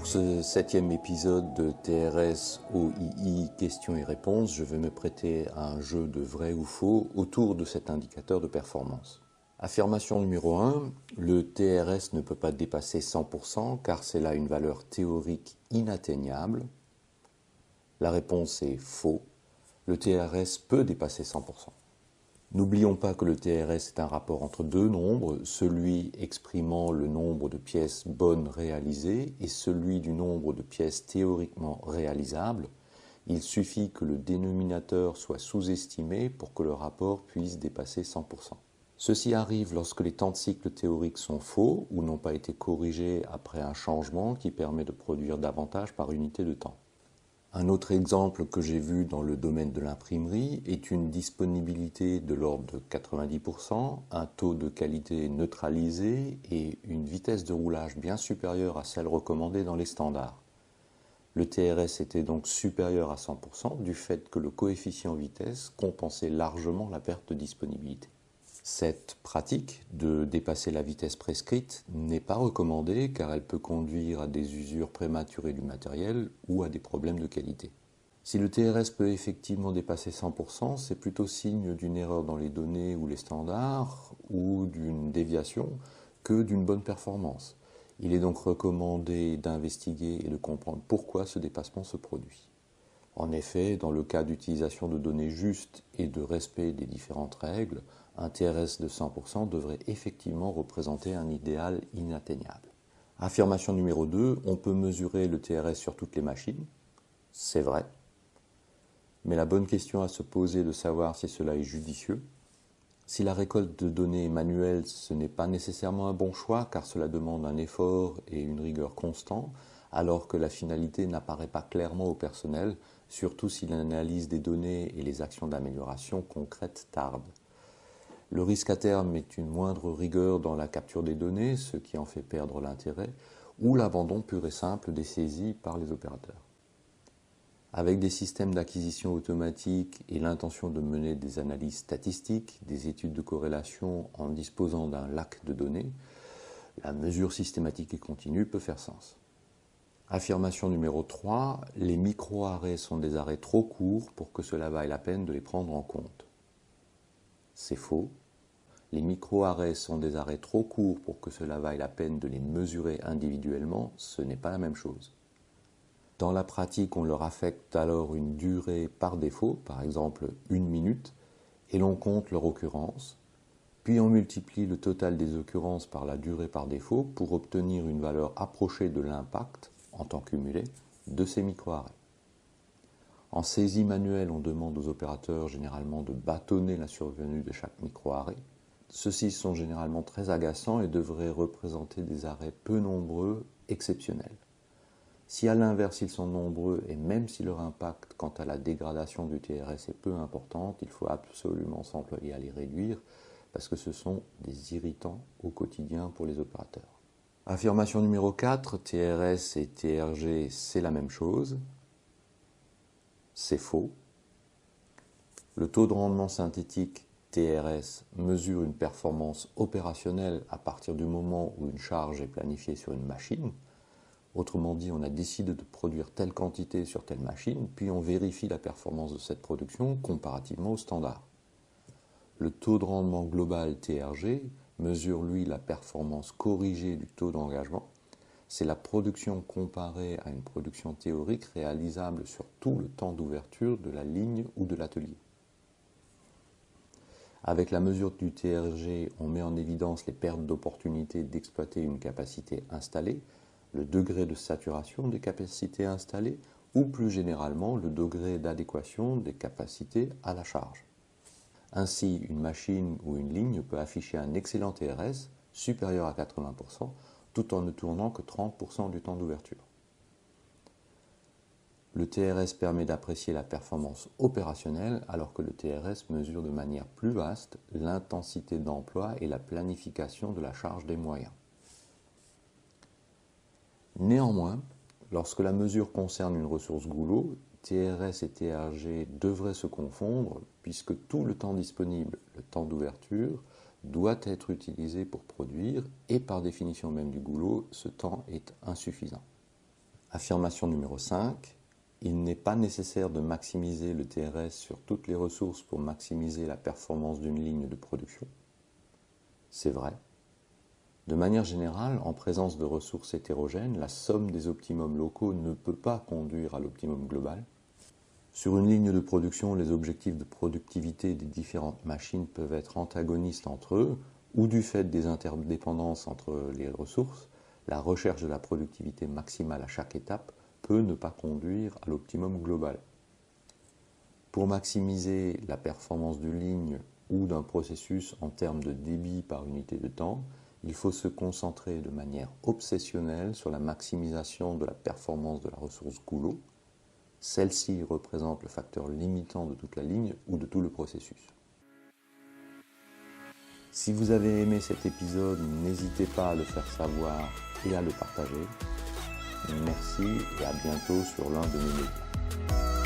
Pour ce 7e épisode de TRS OII questions et réponses, je vais me prêter à un jeu de vrai ou faux autour de cet indicateur de performance. Affirmation numéro 1, le TRS ne peut pas dépasser 100% car c'est là une valeur théorique inatteignable. La réponse est faux, le TRS peut dépasser 100%. N'oublions pas que le TRS est un rapport entre deux nombres, celui exprimant le nombre de pièces bonnes réalisées et celui du nombre de pièces théoriquement réalisables. Il suffit que le dénominateur soit sous-estimé pour que le rapport puisse dépasser 100%. Ceci arrive lorsque les temps de cycle théoriques sont faux ou n'ont pas été corrigés après un changement qui permet de produire davantage par unité de temps. Un autre exemple que j'ai vu dans le domaine de l'imprimerie est une disponibilité de l'ordre de 90%, un taux de qualité neutralisé et une vitesse de roulage bien supérieure à celle recommandée dans les standards. Le TRS était donc supérieur à 100% du fait que le coefficient vitesse compensait largement la perte de disponibilité. Cette pratique de dépasser la vitesse prescrite n'est pas recommandée car elle peut conduire à des usures prématurées du matériel ou à des problèmes de qualité. Si le TRS peut effectivement dépasser 100%, c'est plutôt signe d'une erreur dans les données ou les standards ou d'une déviation que d'une bonne performance. Il est donc recommandé d'investiguer et de comprendre pourquoi ce dépassement se produit. En effet, dans le cas d'utilisation de données justes et de respect des différentes règles, un TRS de 100% devrait effectivement représenter un idéal inatteignable. Affirmation numéro 2, on peut mesurer le TRS sur toutes les machines. C'est vrai. Mais la bonne question à se poser est de savoir si cela est judicieux. Si la récolte de données est manuelle, ce n'est pas nécessairement un bon choix car cela demande un effort et une rigueur constants, alors que la finalité n'apparaît pas clairement au personnel, surtout si l'analyse des données et les actions d'amélioration concrètes tardent. Le risque à terme est une moindre rigueur dans la capture des données, ce qui en fait perdre l'intérêt, ou l'abandon pur et simple des saisies par les opérateurs. Avec des systèmes d'acquisition automatique et l'intention de mener des analyses statistiques, des études de corrélation en disposant d'un lac de données, la mesure systématique et continue peut faire sens. Affirmation numéro 3, les micro-arrêts sont des arrêts trop courts pour que cela vaille la peine de les prendre en compte. C'est faux. Les micro-arrêts sont des arrêts trop courts pour que cela vaille la peine de les mesurer individuellement, ce n'est pas la même chose. Dans la pratique, on leur affecte alors une durée par défaut, par exemple 1 minute, et l'on compte leur occurrence, puis on multiplie le total des occurrences par la durée par défaut pour obtenir une valeur approchée de l'impact, en temps cumulé, de ces micro-arrêts. En saisie manuelle, on demande aux opérateurs généralement de bâtonner la survenue de chaque micro-arrêt. Ceux-ci sont généralement très agaçants et devraient représenter des arrêts peu nombreux, exceptionnels. Si à l'inverse ils sont nombreux et même si leur impact quant à la dégradation du TRS est peu importante, il faut absolument s'employer à les réduire parce que ce sont des irritants au quotidien pour les opérateurs. Affirmation numéro 4, TRS et TRG c'est la même chose. C'est faux. Le taux de rendement synthétique TRS mesure une performance opérationnelle à partir du moment où une charge est planifiée sur une machine. Autrement dit, on a décidé de produire telle quantité sur telle machine, puis on vérifie la performance de cette production comparativement au standard. Le taux de rendement global TRG mesure, lui, la performance corrigée du taux d'engagement. C'est la production comparée à une production théorique réalisable sur tout le temps d'ouverture de la ligne ou de l'atelier. Avec la mesure du TRG, on met en évidence les pertes d'opportunité d'exploiter une capacité installée, le degré de saturation des capacités installées ou plus généralement le degré d'adéquation des capacités à la charge. Ainsi, une machine ou une ligne peut afficher un excellent TRS supérieur à 80% tout en ne tournant que 30% du temps d'ouverture. Le TRS permet d'apprécier la performance opérationnelle alors que le TRS mesure de manière plus vaste l'intensité d'emploi et la planification de la charge des moyens. Néanmoins, lorsque la mesure concerne une ressource goulot, TRS et TRG devraient se confondre puisque tout le temps disponible, le temps d'ouverture, doit être utilisé pour produire et par définition même du goulot, ce temps est insuffisant. Affirmation numéro 5. Il n'est pas nécessaire de maximiser le TRS sur toutes les ressources pour maximiser la performance d'une ligne de production. C'est vrai. De manière générale, en présence de ressources hétérogènes, la somme des optimums locaux ne peut pas conduire à l'optimum global. Sur une ligne de production, les objectifs de productivité des différentes machines peuvent être antagonistes entre eux, ou du fait des interdépendances entre les ressources, la recherche de la productivité maximale à chaque étape peut ne pas conduire à l'optimum global. Pour maximiser la performance d'une ligne ou d'un processus en termes de débit par unité de temps, il faut se concentrer de manière obsessionnelle sur la maximisation de la performance de la ressource goulot. Celle-ci représente le facteur limitant de toute la ligne ou de tout le processus. Si vous avez aimé cet épisode, n'hésitez pas à le faire savoir et à le partager. Merci et à bientôt sur l'un de mes médias.